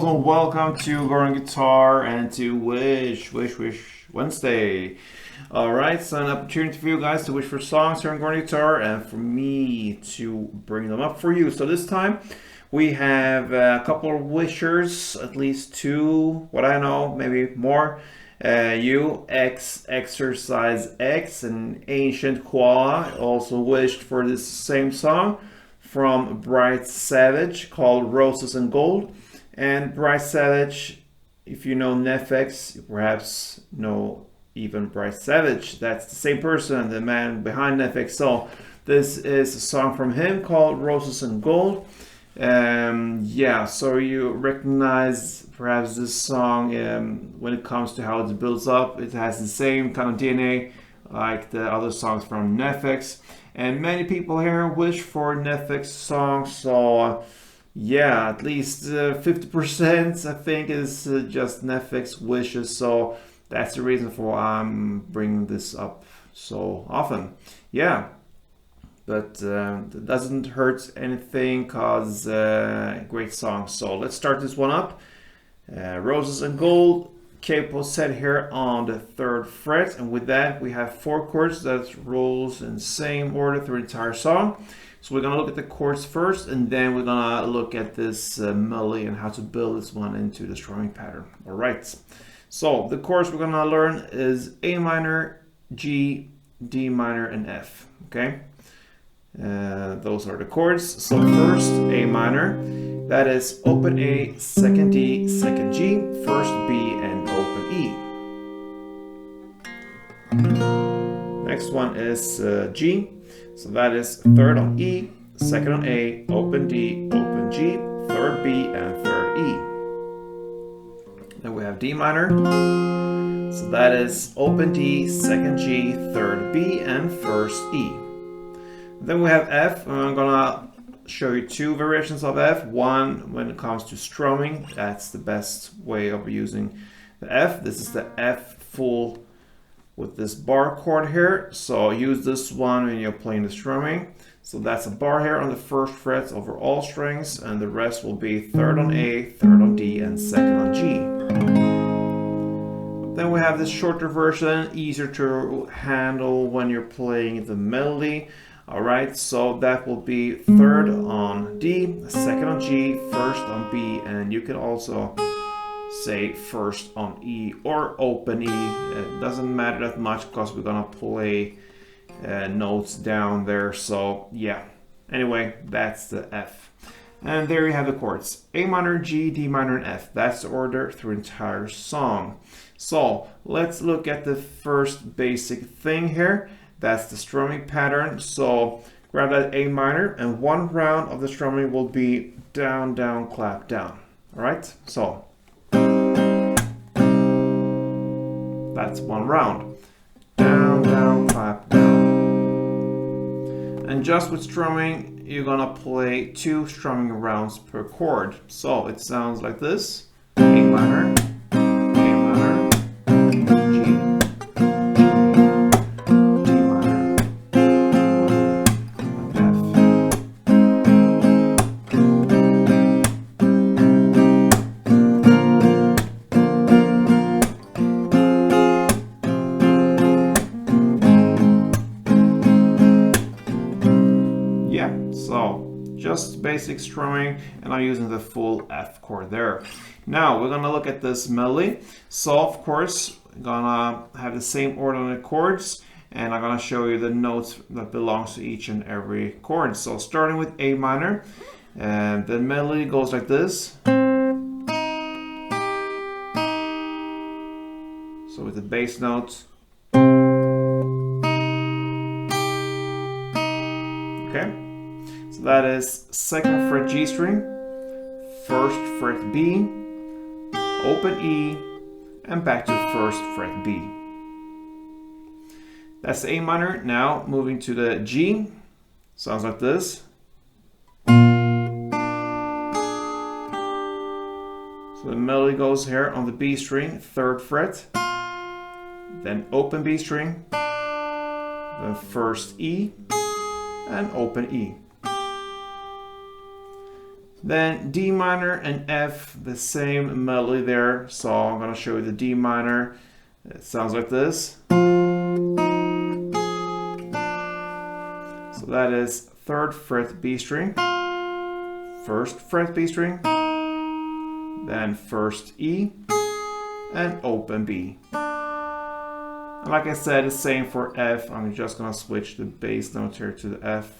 girls, and welcome to Gordon Guitar and to Wish Wednesday. Alright, so an opportunity for you guys to wish for songs here on Gordon Guitar and for me to bring them up for you. So this time we have a couple of wishers, at least two, what I know, maybe more. You, X, Exercise X, and Ancient Koala also wished for this same song from Bryce Savage called Roses and Gold. And Bryce Savage, if you know Nefx, you perhaps know even Bryce Savage. That's the same person, the man behind Nefx. So this is a song from him called Roses and Gold. Yeah, so you recognize perhaps this song when it comes to how it builds up. It has the same kind of DNA like the other songs from Nefx. And many people here wish for Nefx songs, so yeah, at least 50% I think is just Nefx wishes, so that's the reason for I'm bringing this up so often. Yeah, but it doesn't hurt anything cause great song. So let's start this one up. Roses and Gold, capo set here on the 3rd fret, and with that we have 4 chords that rolls in the same order through the entire song. So we're gonna look at the chords first, and then we're gonna look at this melody and how to build this one into the strumming pattern. All right, so the chords we're gonna learn is A minor, G, D minor, and F. Okay, those are the chords. So first, A minor. That is open A, second D, second G, first B, and open E. Next one is G. So that is 3rd on E, 2nd on A, open D, open G, 3rd B, and 3rd E. Then we have D minor. So that is open D, 2nd G, 3rd B, and 1st E. Then we have F. I'm gonna show you 2 variations of F. One when it comes to strumming, that's the best way of using the F. This is the F full with this bar chord here, so use this one when you're playing the strumming. So that's a bar here on the 1st fret over all strings, and the rest will be 3rd on A, 3rd on D, and 2nd on G. Then we have this shorter version, easier to handle when you're playing the melody. Alright, so that will be 3rd on D, 2nd on G, 1st on B, and you can also say 1st on E or open E. It doesn't matter that much because we're gonna play notes down there, so yeah. Anyway, that's the F. And there you have the chords. A minor, G, D minor, and F. That's the order through the entire song. So let's look at the first basic thing here. That's the strumming pattern. So grab that A minor, and 1 round of the strumming will be down, down, clap, down. All right, so that's 1 round. Down, down, clap, down. And just with strumming, you're gonna play 2 strumming rounds per chord. So it sounds like this: A minor, just basic strumming, and I'm using the full F chord there. Now we're gonna look at this melody. So of course, I'm gonna have the same order on the chords, and I'm gonna show you the notes that belongs to each and every chord. So starting with A minor, and the melody goes like this. So with the bass notes. Okay. So that is 2nd fret G string, 1st fret B, open E, and back to 1st fret B. That's the A minor. Now moving to the G. Sounds like this. So the melody goes here on the B string, 3rd fret, then open B string, then 1st E, and open E. Then D minor and F, the same melody there. So I'm gonna show you the D minor. It sounds like this. So that is 3rd fret B string, 1st fret B string, then 1st E, and open B. And like I said, the same for F. I'm just gonna switch the bass note here to the F.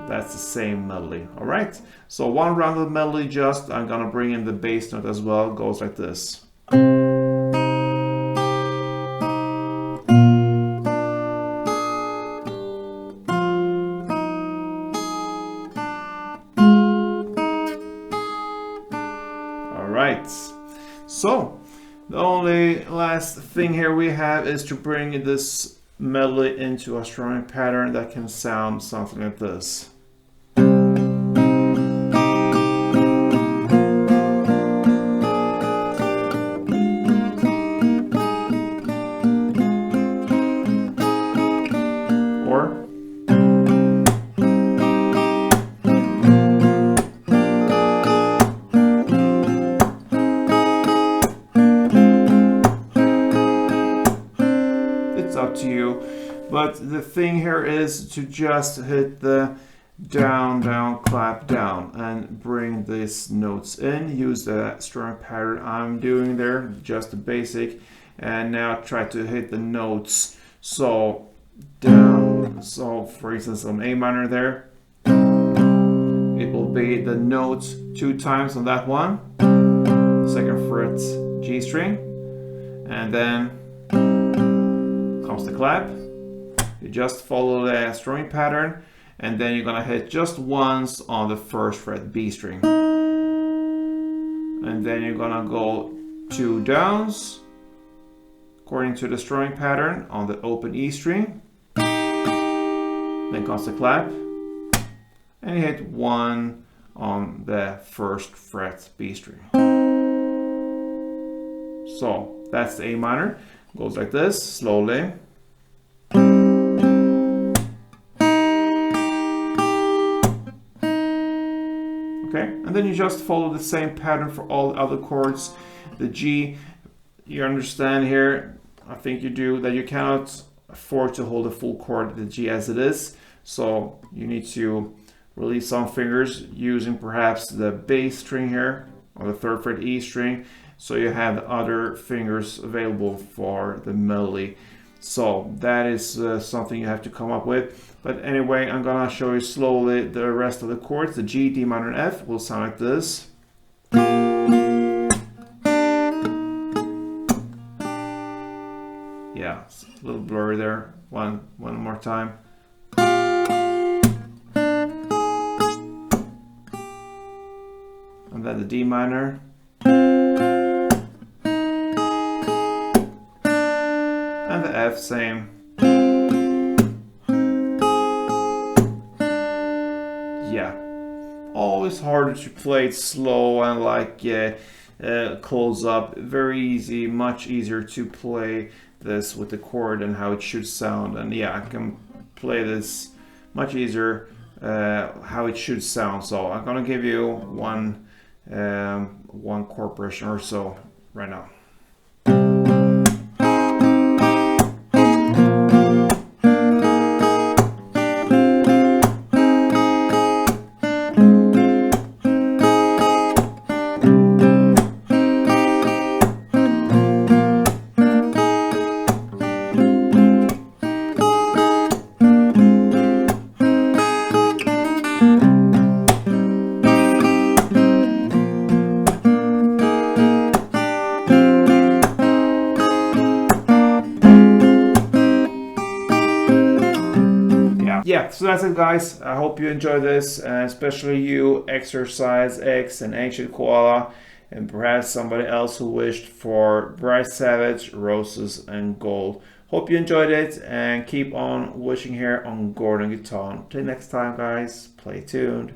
That's the same melody. All right. So one round of the melody, just I'm gonna bring in the bass note as well. It goes like this. All right. So the only last thing here we have is to bring this melody into a strumming pattern that can sound something like this. Up to you, but the thing here is to just hit the down, down, clap, down, and bring these notes in. Use the strumming pattern I'm doing there, just the basic, and now try to hit the notes. So down, so for instance on A minor there, it will be the notes 2 times on that one, 2nd fret G string, and then comes the clap. You just follow the strumming pattern, and then you're gonna hit just once on the 1st fret B string, and then you're gonna go 2 downs according to the strumming pattern on the open E string. Then comes the clap, and you hit 1 on the 1st fret B string. So that's the A minor. Goes like this, slowly. Okay, and then you just follow the same pattern for all the other chords. The G, you understand here, I think you do, that you cannot afford to hold a full chord, the G as it is. So you need to release some fingers using perhaps the bass string here, or the 3rd fret E string, so you have the other fingers available for the melody. So that is something you have to come up with. But anyway, I'm gonna show you slowly the rest of the chords. The G, D minor, and F will sound like this. Yeah, it's a little blurry there. One more time. And then the D minor. And the F, same. Yeah, always harder to play it slow and like close up. Very easy, much easier to play this with the chord and how it should sound. And yeah, I can play this much easier how it should sound. So I'm gonna give you one chord progression or so right now. Yeah, so that's it, guys. I hope you enjoy this, especially you, Exercise X and Ancient Koala, and perhaps somebody else who wished for Bryce Savage, Roses, and Gold. Hope you enjoyed it, and keep on wishing here on Gordon Guitar. Till next time, guys, play tuned.